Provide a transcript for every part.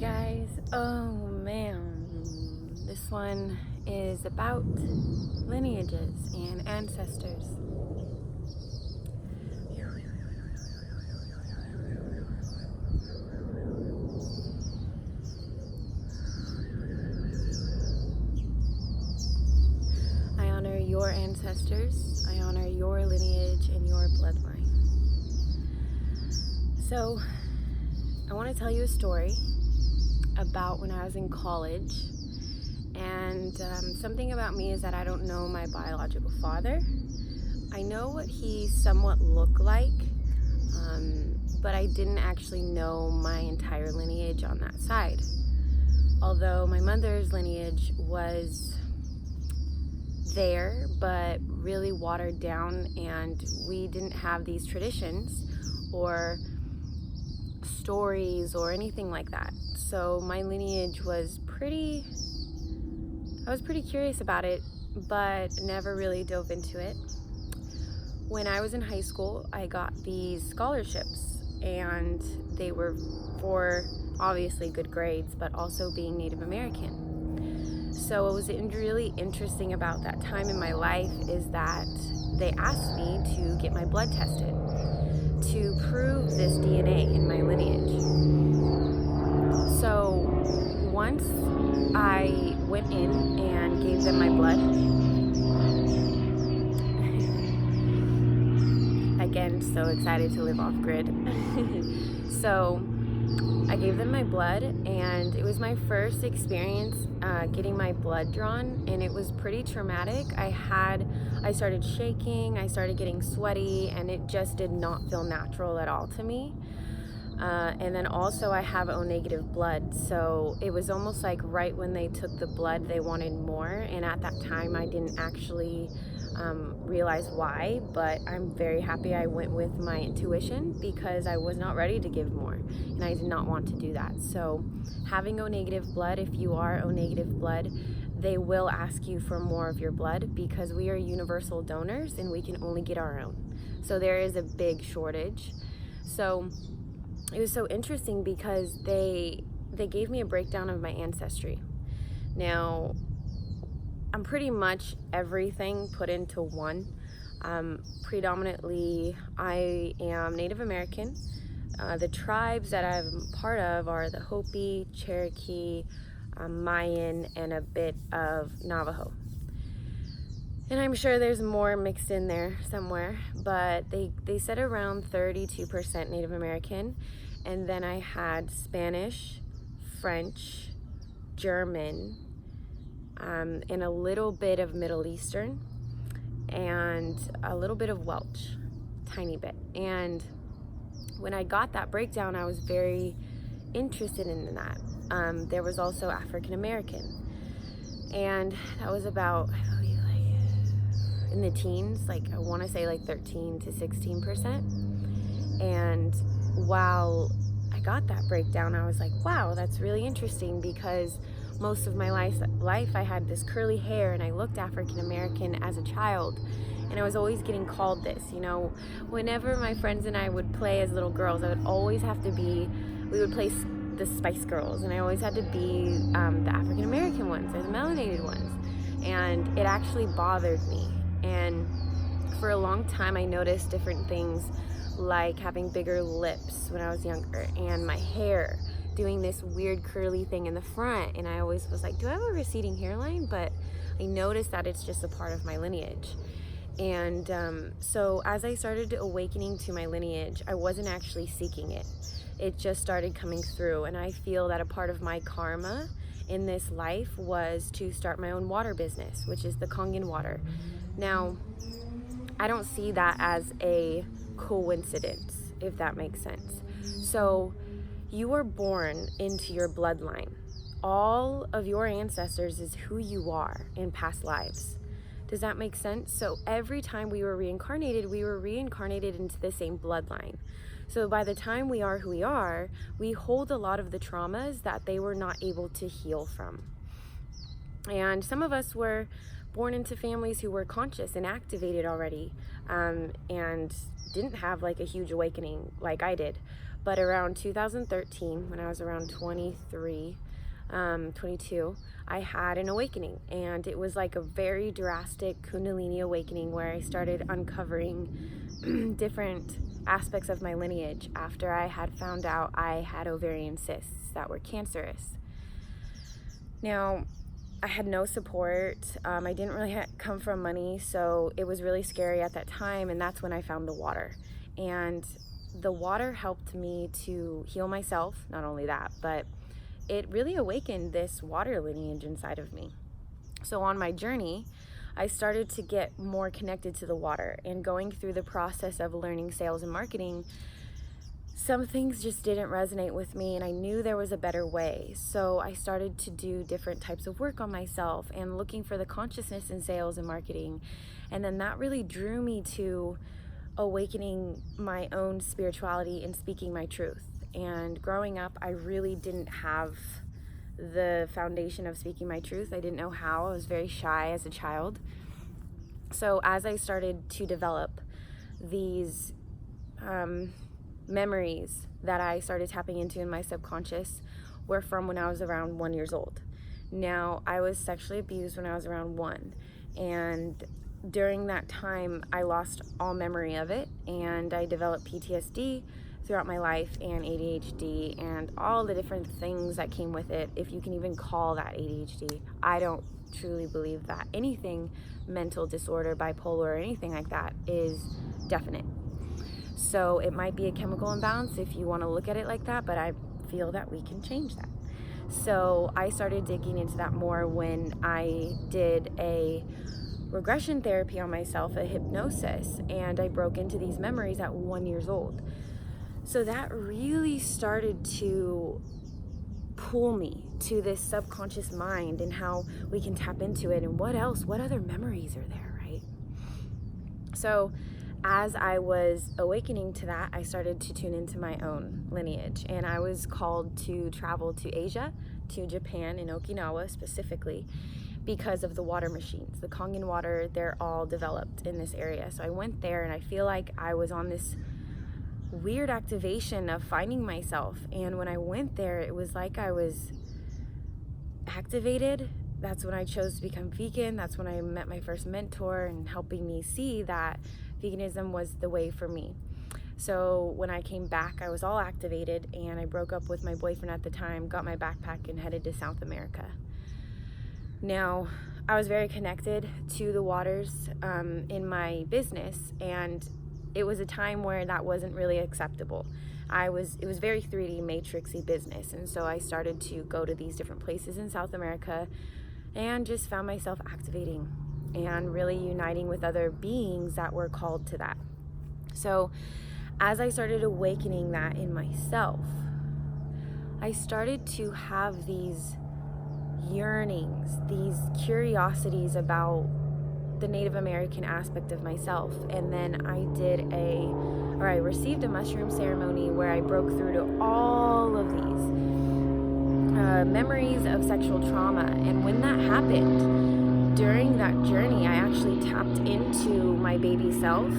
guys. Oh man, this one is about lineages and ancestors. I honor your ancestors. I honor your lineage and your bloodline. So, I want to tell you a story about when I was in college. And something about me is that I don't know my biological father. I know what he somewhat looked like, but I didn't actually know my entire lineage on that side. Although my mother's lineage was there, but really watered down, and we didn't have these traditions or stories or anything like that. So my lineage was I was pretty curious about it, but never really dove into it. When I was in high school, I got these scholarships, and they were for obviously good grades, but also being Native American. So what was really interesting about that time in my life is that they asked me to get my blood tested to prove this DNA in my lineage. So once I went in and gave them my blood, again, so excited to live off grid. So I gave them my blood, and it was my first experience getting my blood drawn, and it was pretty traumatic. I started shaking, I started getting sweaty, and it just did not feel natural at all to me. And then also I have O negative blood, so it was almost like right when they took the blood they wanted more, and at that time I didn't actually realize why, but I'm very happy I went with my intuition because I was not ready to give more, and I did not want to do that. So having O negative blood, if you are O negative blood, they will ask you for more of your blood because we are universal donors and we can only get our own. So there is a big shortage. So it was so interesting because they gave me a breakdown of my ancestry. Now, I'm pretty much everything put into one. Predominantly, I am Native American. The tribes that I'm part of are the Hopi, Cherokee, Mayan, and a bit of Navajo. And I'm sure there's more mixed in there somewhere, but they said around 32% Native American. And then I had Spanish, French, German, and a little bit of Middle Eastern, and a little bit of Welsh, tiny bit. And when I got that breakdown, I was very interested in that. There was also African American, and that was about, I believe, like in the teens, like I want to say like 13 to 16%. And while I got that breakdown, I was like, wow, that's really interesting, because most of my life I had this curly hair and I looked African American as a child, and I was always getting called this. Whenever my friends and I would play as little girls, we would play the Spice Girls, and I always had to be the African American ones or the melanated ones, and it actually bothered me. And for a long time I noticed different things, like having bigger lips when I was younger, and my hair doing this weird curly thing in the front, and I always was like, do I have a receding hairline? But I noticed that it's just a part of my lineage. And so as I started awakening to my lineage, I wasn't actually seeking it. It just started coming through, and I feel that a part of my karma in this life was to start my own water business, which is the Kangen water. Now, I don't see that as a coincidence, if that makes sense. So you were born into your bloodline. All of your ancestors is who you are in past lives. Does that make sense? So every time we were reincarnated into the same bloodline. So by the time we are who we are, we hold a lot of the traumas that they were not able to heal from. And some of us were born into families who were conscious and activated already, and didn't have like a huge awakening like I did. But around 2013, when I was around 23, 22, I had an awakening, and it was like a very drastic Kundalini awakening where I started uncovering different aspects of my lineage after I had found out I had ovarian cysts that were cancerous. Now, I had no support. I didn't really come from money, so it was really scary at that time, and that's when I found the water. And the water helped me to heal myself, not only that, but it really awakened this water lineage inside of me. So on my journey, I started to get more connected to the water, and going through the process of learning sales and marketing, some things just didn't resonate with me, and I knew there was a better way. So I started to do different types of work on myself and looking for the consciousness in sales and marketing. And then that really drew me to awakening my own spirituality and speaking my truth. And growing up, I really didn't have the foundation of speaking my truth. I didn't know how. I was very shy as a child. So as I started to develop these memories that I started tapping into in my subconscious were from when I was around 1 year old. Now, I was sexually abused when I was around 1, and during that time I lost all memory of it, and I developed PTSD throughout my life, and ADHD, and all the different things that came with it, if you can even call that ADHD. I don't truly believe that anything mental disorder, bipolar, or anything like that is definite. So it might be a chemical imbalance if you want to look at it like that, but I feel that we can change that. So I started digging into that more when I did a regression therapy on myself, a hypnosis, and I broke into these memories at 1 year old. So that really started to pull me to this subconscious mind and how we can tap into it, and what other memories are there, right? So as I was awakening to that, I started to tune into my own lineage, and I was called to travel to Asia, to Japan and Okinawa specifically, because of the water machines. The Kangen water, they're all developed in this area. So I went there, and I feel like I was on this weird activation of finding myself. And when I went there, it was like I was activated. That's when I chose to become vegan. That's when I met my first mentor and helping me see that veganism was the way for me. So when I came back, I was all activated, and I broke up with my boyfriend at the time, got my backpack, and headed to South America. Now, I was very connected to the waters in my business, and it was a time where that wasn't really acceptable. It was very 3D matrixy business, and so I started to go to these different places in South America and just found myself activating and really uniting with other beings that were called to that. So as I started awakening that in myself, I started to have these yearnings, these curiosities about the Native American aspect of myself. And then I received a mushroom ceremony where I broke through to all of these memories of sexual trauma. And when that happened, during that journey, I actually tapped into my baby self,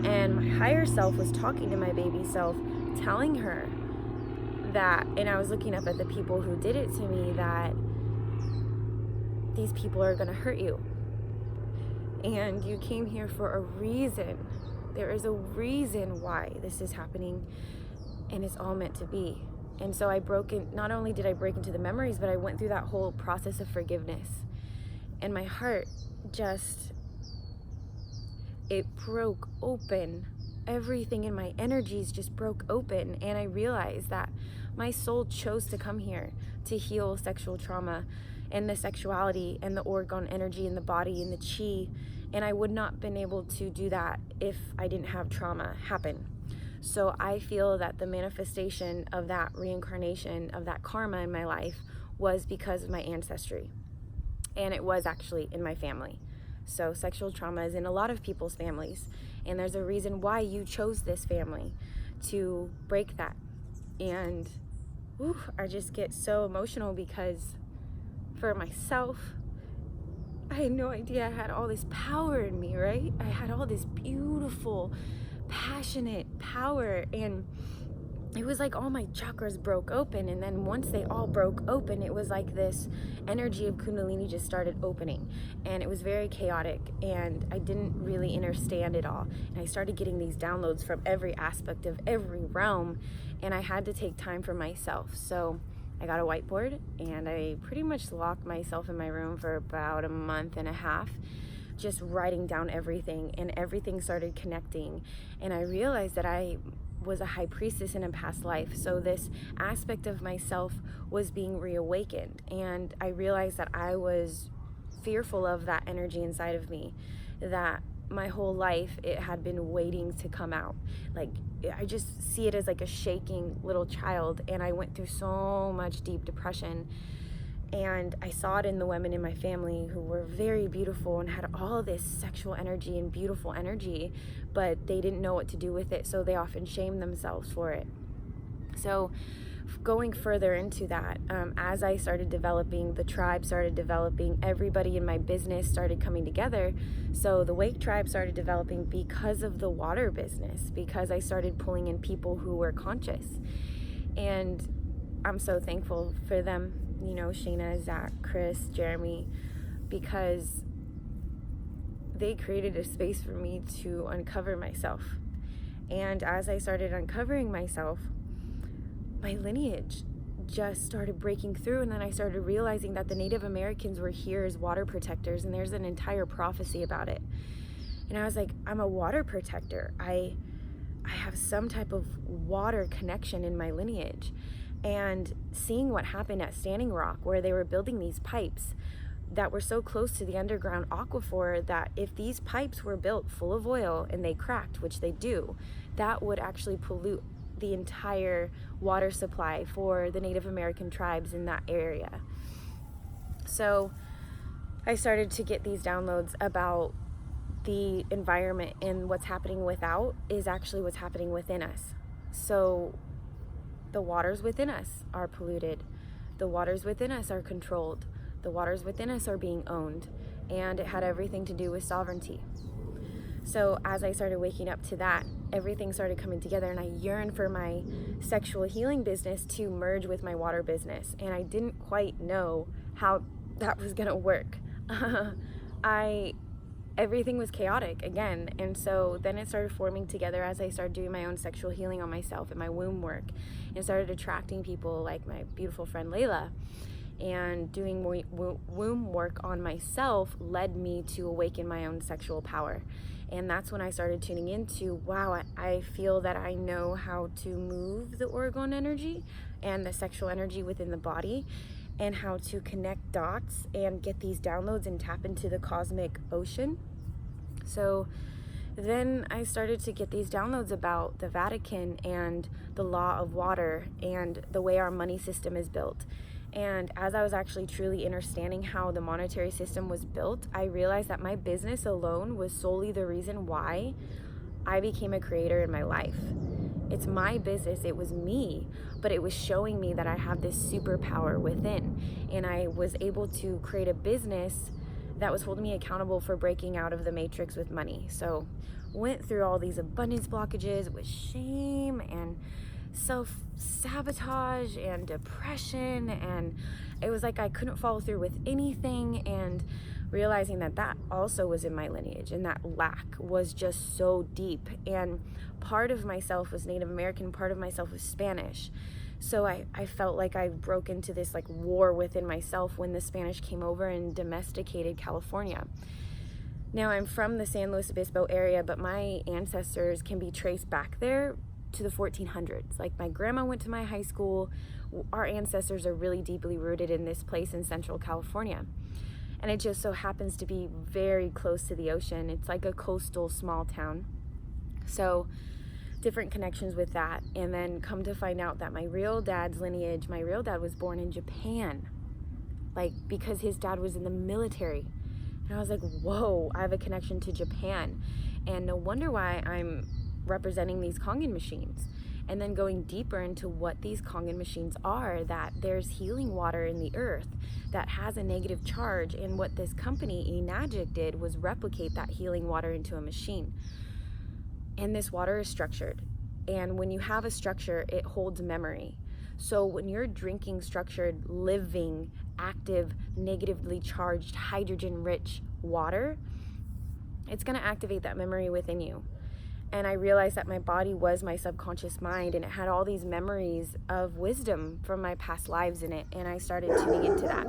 and my higher self was talking to my baby self, telling her that, and I was looking up at the people who did it to me, that these people are going to hurt you. And you came here for a reason. There is a reason why this is happening, and it's all meant to be. And so not only did I break into the memories, but I went through that whole process of forgiveness. And my heart it broke open. Everything in my energies just broke open. And I realized that my soul chose to come here to heal sexual trauma and the sexuality and the orgone energy in the body and the chi. And I would not have been able to do that if I didn't have trauma happen. So I feel that the manifestation of that reincarnation, of that karma in my life, was because of my ancestry. And it was actually in my family. So sexual trauma is in a lot of people's families. And there's a reason why you chose this family, to break that. And I just get so emotional, because for myself, I had no idea I had all this power in me, right? I had all this beautiful, passionate power, and it was like all my chakras broke open. And then once they all broke open, it was like this energy of Kundalini just started opening, and it was very chaotic, and I didn't really understand it all. And I started getting these downloads from every aspect of every realm, and I had to take time for myself. So I got a whiteboard, and I pretty much locked myself in my room for about a month and a half, just writing down everything, and everything started connecting. And I realized that I was a high priestess in a past life. So this aspect of myself was being reawakened. And I realized that I was fearful of that energy inside of me, that my whole life it had been waiting to come out. Like, I just see it as like a shaking little child. And I went through so much deep depression. And I saw it in the women in my family who were very beautiful and had all this sexual energy and beautiful energy, but they didn't know what to do with it, so they often shamed themselves for it. So going further into that, as I started developing, the tribe started developing, everybody in my business started coming together. So the Wake tribe started developing because of the water business, because I started pulling in people who were conscious. And I'm so thankful for them, you know, Shayna, Zach, Chris, Jeremy, because they created a space for me to uncover myself. And as I started uncovering myself, my lineage just started breaking through. And then I started realizing that the Native Americans were here as water protectors, and there's an entire prophecy about it. And I was like, I'm a water protector. I have some type of water connection in my lineage. And seeing what happened at Standing Rock, where they were building these pipes that were so close to the underground aquifer that if these pipes were built full of oil and they cracked, which they do, that would actually pollute the entire water supply for the Native American tribes in that area. So I started to get these downloads about the environment, and what's happening without is actually what's happening within us. So the waters within us are polluted. The waters within us are controlled. The waters within us are being owned. And it had everything to do with sovereignty. So as I started waking up to that, everything started coming together, and I yearned for my sexual healing business to merge with my water business. And I didn't quite know how that was gonna work. Everything was chaotic again. And so then it started forming together as I started doing my own sexual healing on myself and my womb work, and started attracting people like my beautiful friend Layla. And doing womb work on myself led me to awaken my own sexual power. And that's when I started tuning into, wow, I feel that I know how to move the orgone energy and the sexual energy within the body, and how to connect dots and get these downloads and tap into the cosmic ocean. So then I started to get these downloads about the Vatican and the law of water and the way our money system is built. And as I was actually truly understanding how the monetary system was built, I realized that my business alone was solely the reason why I became a creator in my life. It's my business, it was me, but it was showing me that I have this superpower within. And I was able to create a business that was holding me accountable for breaking out of the matrix with money. So went through all these abundance blockages with shame and self-sabotage and depression, and it was like I couldn't follow through with anything, and realizing that that also was in my lineage, and that lack was just so deep. And part of myself was Native American, part of myself was Spanish. So I felt like I broke into this like war within myself when the Spanish came over and domesticated California. Now I'm from the San Luis Obispo area, but my ancestors can be traced back there to the 1400s. Like, my grandma went to my high school. Our ancestors are really deeply rooted in this place in Central California. And it just so happens to be very close to the ocean. It's like a coastal small town. So different connections with that. And then come to find out that my real dad's lineage, my real dad was born in Japan, like, because his dad was in the military. And I was like, whoa, I have a connection to Japan. And no wonder why I'm representing these Kangen machines. And then going deeper into what these Kangen machines are, that there's healing water in the earth that has a negative charge, and what this company Enagic did was replicate that healing water into a machine. And this water is structured. And when you have a structure, it holds memory. So when you're drinking structured, living, active, negatively charged, hydrogen-rich water, it's going to activate that memory within you. And I realized that my body was my subconscious mind, and it had all these memories of wisdom from my past lives in it, and I started tuning into that.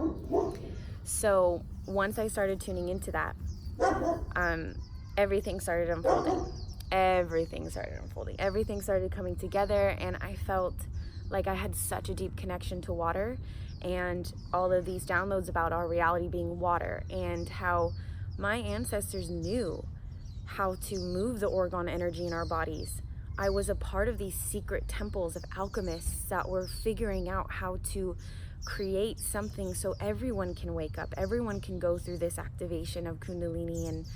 So once I started tuning into that, everything started unfolding. Everything started coming together, and I felt like I had such a deep connection to water, and all of these downloads about our reality being water, and how my ancestors knew how to move the orgone energy in our bodies. I was a part of these secret temples of alchemists that were figuring out how to create something so everyone can wake up, everyone can go through this activation of Kundalini and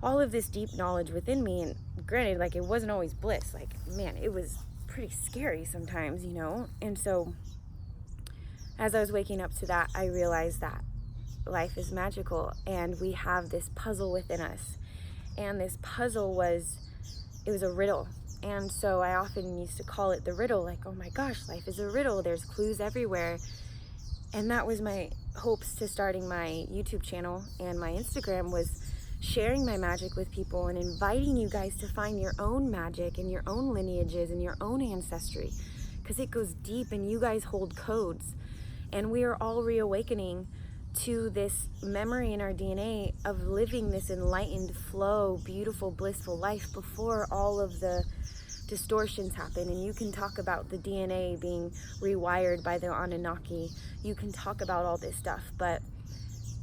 all of this deep knowledge within me. And granted, like, it wasn't always bliss. Like, man, it was pretty scary sometimes, you know? And so as I was waking up to that, I realized that life is magical, and we have this puzzle within us. And this puzzle was a riddle. And so I often used to call it the riddle, like, oh my gosh, life is a riddle. There's clues everywhere. And that was my hopes to starting my YouTube channel and my Instagram, was sharing my magic with people and inviting you guys to find your own magic and your own lineages and your own ancestry, because it goes deep and you guys hold codes. And we are all reawakening to this memory in our DNA of living this enlightened flow, beautiful, blissful life before all of the distortions happen. And you can talk about the DNA being rewired by the Anunnaki. You can talk about all this stuff. But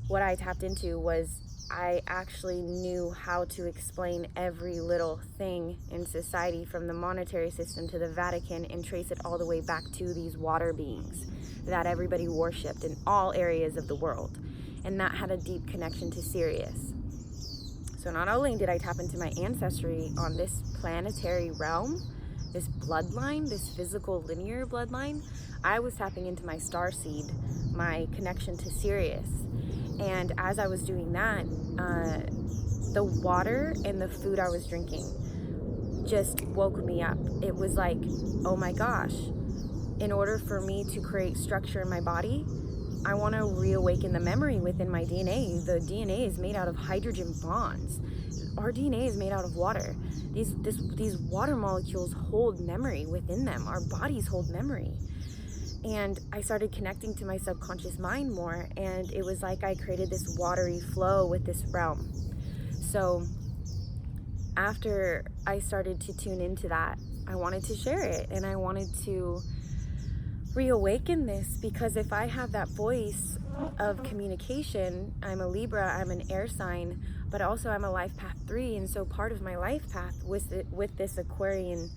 what I tapped into was I actually knew how to explain every little thing in society, from the monetary system to the Vatican, and trace it all the way back to these water beings that everybody worshipped in all areas of the world. And that had a deep connection to Sirius. So not only did I tap into my ancestry on this planetary realm, this bloodline, this physical linear bloodline, I was tapping into my star seed, my connection to Sirius. And as I was doing that, the water and the food I was drinking just woke me up. It was like, oh my gosh, in order for me to create structure in my body, I want to reawaken the memory within my DNA. The DNA is made out of hydrogen bonds. Our DNA is made out of water. These water molecules hold memory within them. Our bodies hold memory. And I started connecting to my subconscious mind more, and it was like I created this watery flow with this realm. So after I started to tune into that, I wanted to share it, and I wanted to reawaken this, because if I have that voice of communication, I'm a Libra, I'm an air sign, but also I'm a life path 3, and so part of my life path with this Aquarius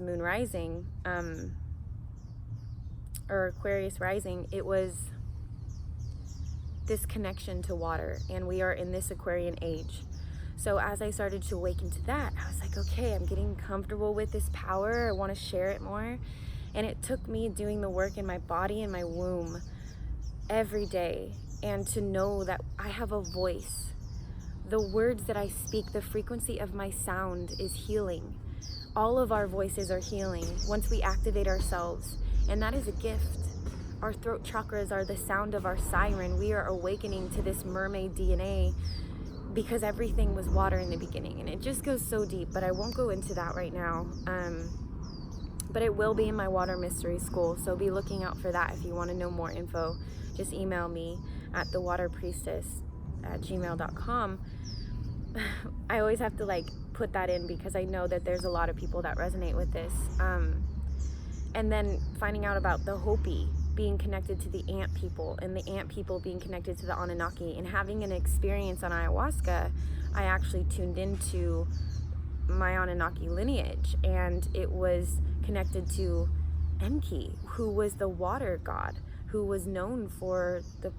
moon rising, or Aquarius rising, it was this connection to water, and we are in this Aquarian age. So as I started to awaken to that, I was like, okay, I'm getting comfortable with this power. I want to share it more. And it took me doing the work in my body and my womb every day, and to know that I have a voice. The words that I speak, the frequency of my sound is healing. All of our voices are healing once we activate ourselves, and that is a gift. Our throat chakras are the sound of our siren. We are awakening to this mermaid DNA, because everything was water in the beginning, and it just goes so deep, but I won't go into that right now. But it will be in my water mystery school, so be looking out for that. If you want to know more info, just email me at thewaterpriestess@gmail.com. I always have to put that in, because I know that there's a lot of people that resonate with this. And then finding out about the Hopi being connected to the ant people, and the ant people being connected to the Anunnaki, and having an experience on ayahuasca, I actually tuned into my Anunnaki lineage, and it was connected to Enki, who was the water god, who was known for the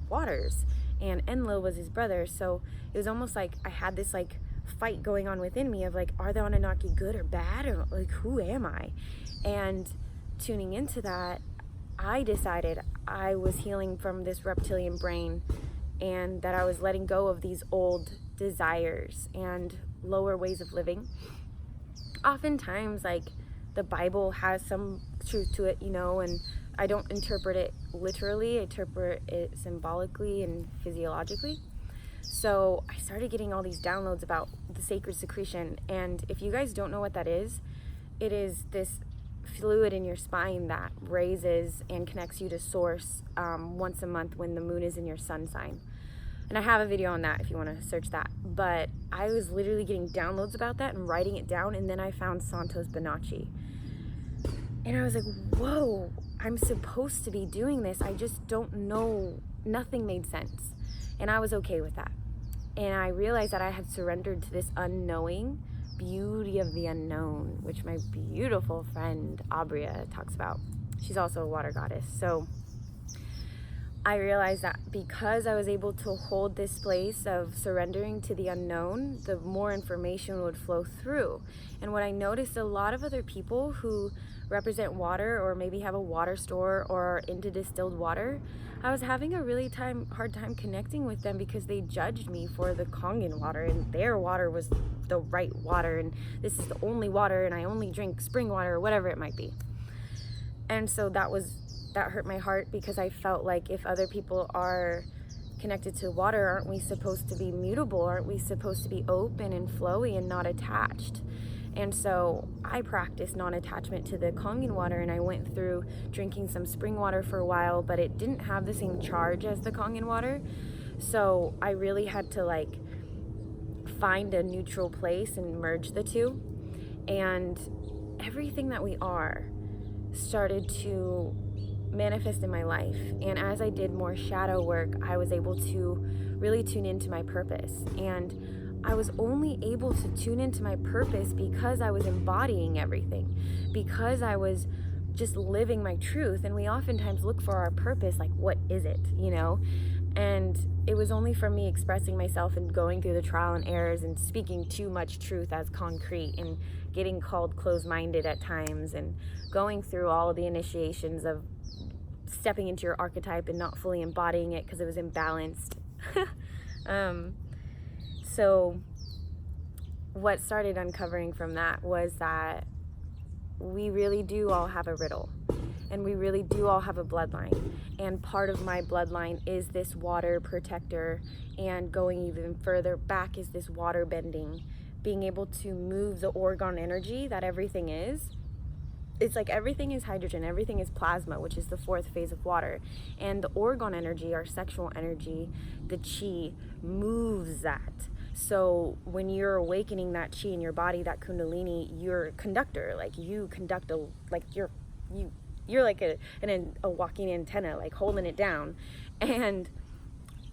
waters, and Enlil was his brother. So it was almost like I had this fight going on within me of are the Anunnaki good or bad, or who am I? And tuning into that, I decided I was healing from this reptilian brain, and that I was letting go of these old desires and lower ways of living. oftentimes, like, the Bible has some truth to it, you know, and I don't interpret it literally, I interpret it symbolically and physiologically. So I started getting all these downloads about the sacred secretion. And if you guys don't know what that is, it is this fluid in your spine that raises and connects you to source once a month when the moon is in your sun sign. And I have a video on that if you want to search that. But I was literally getting downloads about that and writing it down. And then I found Santos Bonacci. And I was like, whoa, I'm supposed to be doing this. I just don't know. Nothing made sense. And I was okay with that. And I realized that I had surrendered to this unknowing, beauty of the unknown, which my beautiful friend Abria talks about. She's also a water goddess. So I realized that because I was able to hold this place of surrendering to the unknown, the more information would flow through. And what I noticed, a lot of other people who represent water or maybe have a water store or are into distilled water, I was having a really hard time connecting with them because they judged me for the Kangen water, and their water was the right water, and this is the only water, and I only drink spring water or whatever it might be. And so that hurt my heart, because I felt like if other people are connected to water, aren't we supposed to be mutable? Aren't we supposed to be open and flowy and not attached? And so I practiced non-attachment to the Kangen water, and I went through drinking some spring water for a while, but it didn't have the same charge as the Kangen water. So I really had to like find a neutral place and merge the two. And everything that we are started to manifest in my life. And as I did more shadow work, I was able to really tune into my purpose. And I was only able to tune into my purpose because I was embodying everything, because I was just living my truth. And we oftentimes look for our purpose, like, what is it, you know? And it was only from me expressing myself and going through the trial and errors and speaking too much truth as concrete and getting called closed-minded at times and going through all of the initiations of stepping into your archetype and not fully embodying it because it was imbalanced. So what started uncovering from that was that we really do all have a riddle, and we really do all have a bloodline. And part of my bloodline is this water protector, and going even further back is this water bending, being able to move the orgone energy that everything is. It's like everything is hydrogen, everything is plasma, which is the fourth phase of water. And the orgone energy, our sexual energy, the chi, moves that. So when you're awakening that chi in your body, that kundalini, you're a conductor. Like you conduct you're like a walking antenna, like holding it down. And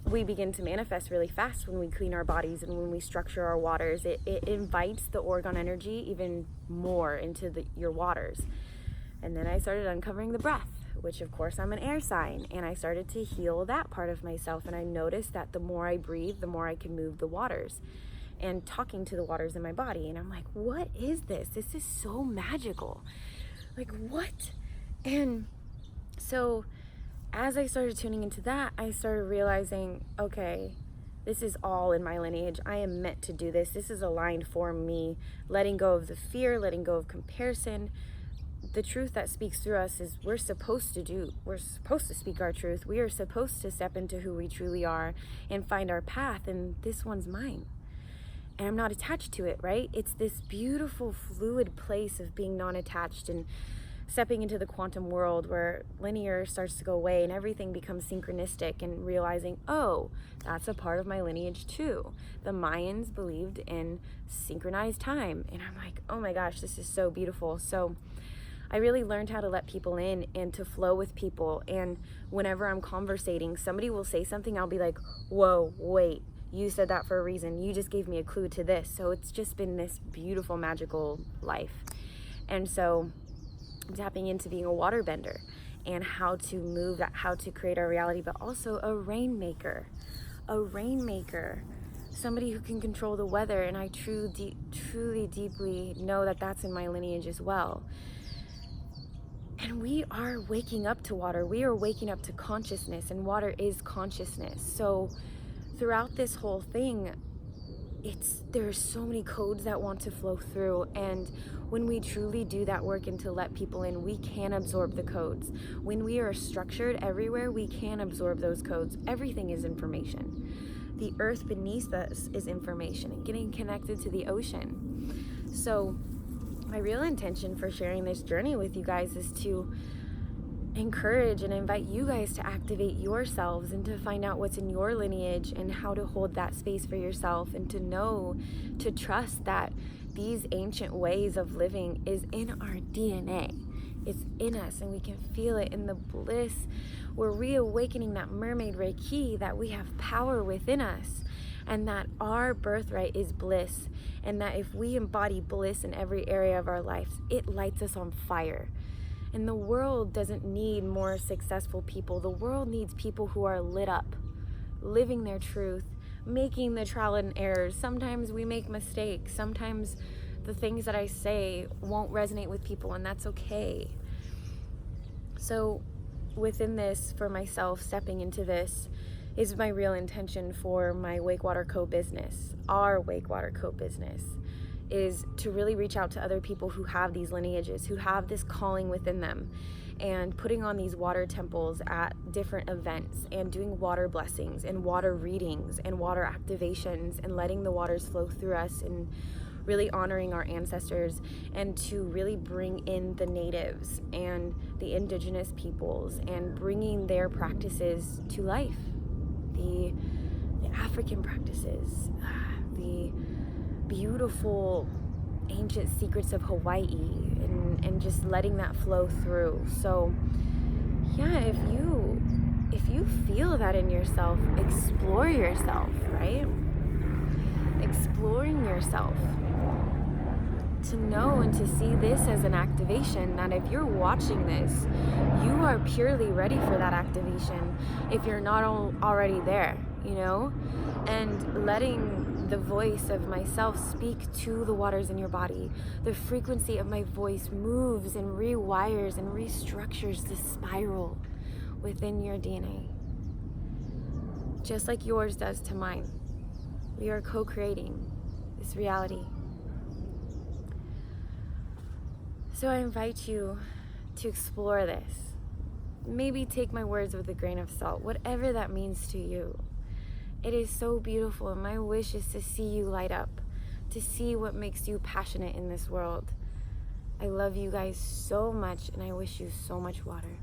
we begin to manifest really fast when we clean our bodies and when we structure our waters. It invites the orgone energy even more into your waters. And then I started uncovering the breath, which of course I'm an air sign, and I started to heal that part of myself. And I noticed that the more I breathe, the more I can move the waters and talking to the waters in my body. And I'm like, what is this? This is so magical. Like, what? And so as I started tuning into that, I started realizing, okay, this is all in my lineage. I am meant to do this. This is aligned for me. Letting go of the fear, letting go of comparison. The truth that speaks through us is we're supposed to speak our truth. We are supposed to step into who we truly are and find our path. And this one's mine. And I'm not attached to it, right? It's this beautiful, fluid place of being non-attached and stepping into the quantum world where linear starts to go away and everything becomes synchronistic, and realizing, oh, that's a part of my lineage too. The Mayans believed in synchronized time. And I'm like, oh my gosh, this is so beautiful. So I really learned how to let people in and to flow with people. And whenever I'm conversating, somebody will say something, I'll be like, whoa, wait, you said that for a reason. You just gave me a clue to this. So it's just been this beautiful, magical life. And so tapping into being a water bender and how to move that, how to create our reality, but also a rainmaker, somebody who can control the weather. And I truly, deeply know that that's in my lineage as well. And we are waking up to water. We are waking up to consciousness, and water is consciousness. So throughout this whole thing, there's so many codes that want to flow through, and when we truly do that work and to let people in, we can absorb the codes. When we are structured everywhere, we can absorb those codes. Everything is information. The earth beneath us is information, and getting connected to the ocean. So my real intention for sharing this journey with you guys is to encourage and invite you guys to activate yourselves and to find out what's in your lineage and how to hold that space for yourself, and to know, to trust that these ancient ways of living is in our DNA. It's in us, and we can feel it in the bliss. We're reawakening that mermaid Reiki, that we have power within us, and that our birthright is bliss, and that if we embody bliss in every area of our lives, it lights us on fire. And the world doesn't need more successful people. The world needs people who are lit up, living their truth, making the trial and errors. Sometimes we make mistakes. Sometimes the things that I say won't resonate with people, and that's okay. So within this, for myself, stepping into this is my real intention for my Wakewater Co business. Our Wakewater Co business is to really reach out to other people who have these lineages, who have this calling within them, and putting on these water temples at different events, and doing water blessings and water readings and water activations, and letting the waters flow through us, and really honoring our ancestors, and to really bring in the natives and the indigenous peoples and bringing their practices to life. The African practices, the beautiful ancient secrets of Hawaii, and just letting that flow through. So yeah, if you feel that in yourself, explore yourself, right? Exploring yourself, to know and to see this as an activation, that if you're watching this, you are purely ready for that activation if you're not already there, you know? And letting the voice of myself speak to the waters in your body. The frequency of my voice moves and rewires and restructures the spiral within your DNA, just like yours does to mine. We are co-creating this reality. So I invite you to explore this. Maybe take my words with a grain of salt, whatever that means to you. It is so beautiful, and my wish is to see you light up, to see what makes you passionate in this world. I love you guys so much, and I wish you so much water.